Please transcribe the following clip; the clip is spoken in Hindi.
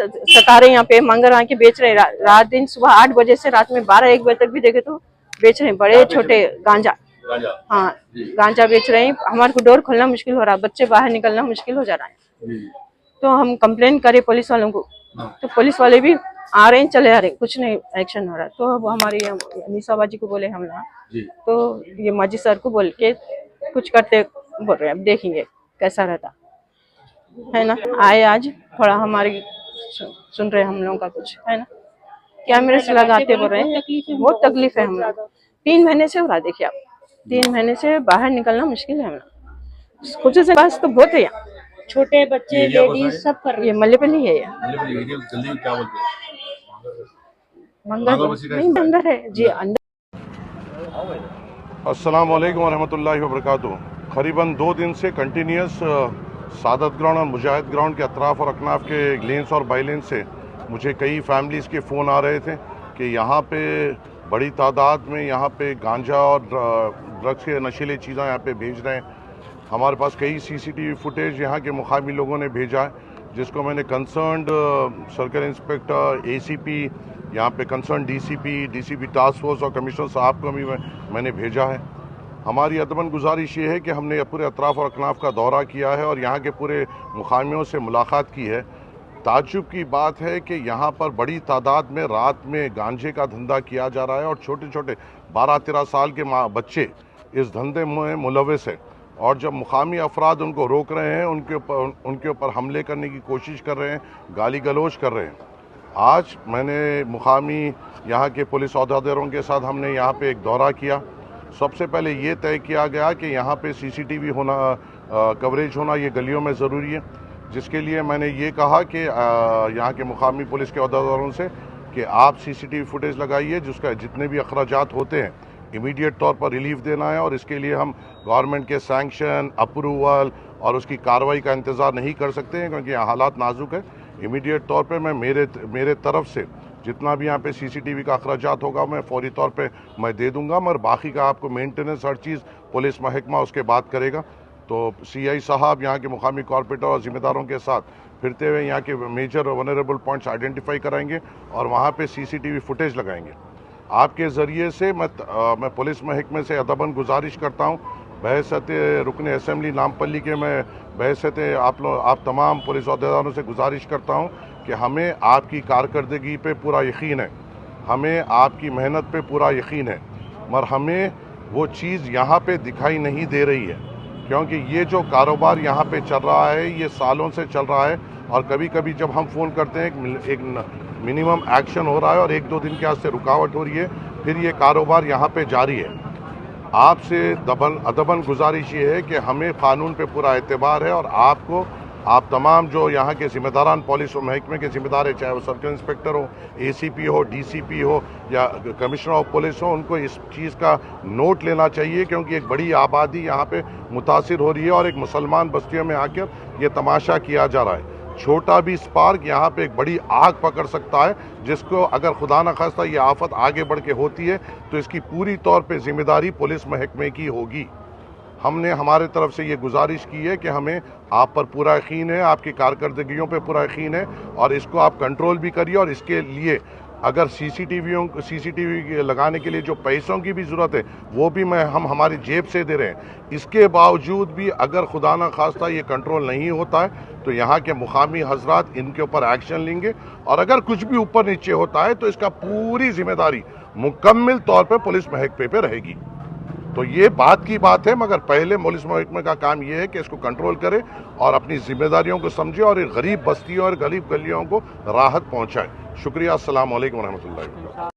सता रहे, यहाँ पे मंगर आके बेच रहे, रात दिन सुबह 8 बजे से रात में 12-1 बजे तक भी देखे तो बेच रहे, बड़े छोटे गांजा। हाँ, गांजा बेच रहे हैं। हमारे को डोर खोलना मुश्किल हो रहा है, बच्चे बाहर निकलना मुश्किल हो जा रहा है। तो हम कंप्लेन करें पुलिस वालों को, तो पुलिस वाले भी आ रहे हैं, चले आ रहे हैं, कुछ नहीं एक्शन हो रहा है। तो अब हमारी निशाबाजी को बोले हम लोग, तो ये माजी सर को बोल के कुछ करते बोल रहे हैं, अब देखेंगे कैसा रहता है ना। आए आज थोड़ा हमारी सुन रहे हम लोगों का कुछ है ना, कैमरे से लगाते बोल रहे हैं, बहुत तकलीफ है हम लोग। 3 महीने से हो रहा है, देखिए आप, 3 महीने से बाहर निकलना मुश्किल है हम लोग। कुछ से पास तो बहुत है यहाँ, छोटे बच्चे लेडीज सब कर रहे हैं। ये मल्लेपल्ली है यार, अंदर है जी, अंदर। अस्सलाम वालेकुम रहमतुल्लाहि व बरकातुहू। करीबन 2 दिन से कंटिन्यूस सादत ग्राउंड और मुजाहिद ग्राउंड के अतराफ़ और अकनाफ के लेन्स और बाई लेन्स से मुझे कई फैमिलीज़ के फ़ोन आ रहे थे कि यहाँ पे बड़ी तादाद में यहाँ पे गांजा और ड्रग्स के नशीली चीज़ें यहाँ पे भेज रहे हैं। हमारे पास कई CCTV फुटेज यहाँ के मुकामी लोगों ने भेजा है, जिसको मैंने कंसर्न्ड सर्कल इंस्पेक्टर, ACP, यहाँ पे कंसर्न DCP टास्क फोर्स और कमिश्नर साहब को भी मैंने भेजा है। हमारी अदबन गुजारिश ये है कि हमने पूरे अतराफ़ और अकनाफ का दौरा किया है और यहाँ के पूरे मुकामियों से मुलाकात की है। ताज्जुब की बात है कि यहाँ पर बड़ी तादाद में रात में गांजे का धंधा किया जा रहा है और छोटे छोटे 12-13 साल के बच्चे इस धंधे में मुलविस है। और जब मुकामी अफराद उनको रोक रहे हैं, उनके ऊपर हमले करने की कोशिश कर रहे हैं, गाली गलौज कर रहे हैं। आज मैंने मुकामी यहाँ के पुलिस अहदेदारों के साथ हमने यहाँ पे एक दौरा किया। सबसे पहले ये तय किया गया कि यहाँ पे CCTV होना, कवरेज होना ये गलियों में ज़रूरी है, जिसके लिए मैंने ये कहा कि यहाँ के मुकामी पुलिस के अहदेदारों से कि आप CCTV फुटेज लगाइए, जिसका जितने भी अखराजात होते हैं इमीडिएट तौर पर रिलीफ देना है। और इसके लिए हम गवर्नमेंट के सैंक्शन, अप्रूवल और उसकी कार्रवाई का इंतज़ार नहीं कर सकते हैं, क्योंकि यहाँ हालात नाजुक है। इमीडिएट तौर पे मैं मेरे तरफ से जितना भी यहाँ पे CCTV का अखराजात होगा मैं फौरी तौर पे मैं दे दूंगा, मगर बाकी का आपको मेंटेनेंस हर चीज़ पुलिस महकमा उसके बाद करेगा। तो CI साहब यहाँ के मुकामी कॉर्पोरेटर और ज़िम्मेदारों के साथ फिरते हुए यहाँ के मेजर वनरेबल पॉइंट्स आइडेंटिफाई कराएंगे और वहाँ पे CCTV फुटेज लगाएंगे। आपके ज़रिए से मैं पुलिस महकमे से अदबन गुजारिश करता हूँ, बहसत रुकन असम्बली नामपल्ली के मैं बहसत आप तमाम पुलिस अहदेदारों से गुजारिश करता हूँ कि हमें आपकी कारकर्दगी पे पूरा यकीन है, हमें आपकी मेहनत पे पूरा यकीन है, मगर हमें वो चीज़ यहाँ पे दिखाई नहीं दे रही है, क्योंकि ये जो कारोबार यहाँ पे चल रहा है ये सालों से चल रहा है। और कभी कभी जब हम फ़ोन करते हैं एक मिनिमम एक्शन हो रहा है और 1-2 दिन के वास्ते रुकावट हो रही है, फिर ये कारोबार यहाँ पे जारी है। आपसे अदबन गुजारिश ये है कि हमें क़ानून पे पूरा एतबार है और आप तमाम जो यहाँ के ज़िम्मेदारान पुलिस और महकमे के ज़िम्मेदार है, चाहे वो सर्कल इंस्पेक्टर हो, ACP हो, DCP हो या कमिश्नर ऑफ पुलिस हो, उनको इस चीज़ का नोट लेना चाहिए, क्योंकि एक बड़ी आबादी यहाँ पे मुतासिर हो रही है और एक मुसलमान बस्तियों में आकर ये तमाशा किया जा रहा है। छोटा भी स्पार्क यहाँ पे एक बड़ी आग पकड़ सकता है, जिसको अगर खुदा न खास्ता ये आफत आगे बढ़ के होती है तो इसकी पूरी तौर पे जिम्मेदारी पुलिस महकमे की होगी। हमने हमारे तरफ से ये गुजारिश की है कि हमें आप पर पूरा यकीन है, आपकी कारकर्दगियों पे पूरा यकीन है और इसको आप कंट्रोल भी करिए। और इसके लिए अगर CCTV लगाने के लिए जो पैसों की भी ज़रूरत है वो भी हम हमारी जेब से दे रहे हैं। इसके बावजूद भी अगर खुदा न खास्ता ये कंट्रोल नहीं होता है तो यहाँ के मुकामी हजरात इनके ऊपर एक्शन लेंगे और अगर कुछ भी ऊपर नीचे होता है तो इसका पूरी जिम्मेदारी मुकम्मल तौर पर पुलिस महकमे पे रहेगी। तो ये बात की बात है, मगर पहले पुलिस महकमे का काम ये है कि इसको कंट्रोल करे और अपनी जिम्मेदारियों को समझे और गरीब बस्तियों और गरीब गलियों को राहत पहुँचाए। शुक्रिया। अस्सलाम वालेकुम रहमतुल्लाहि।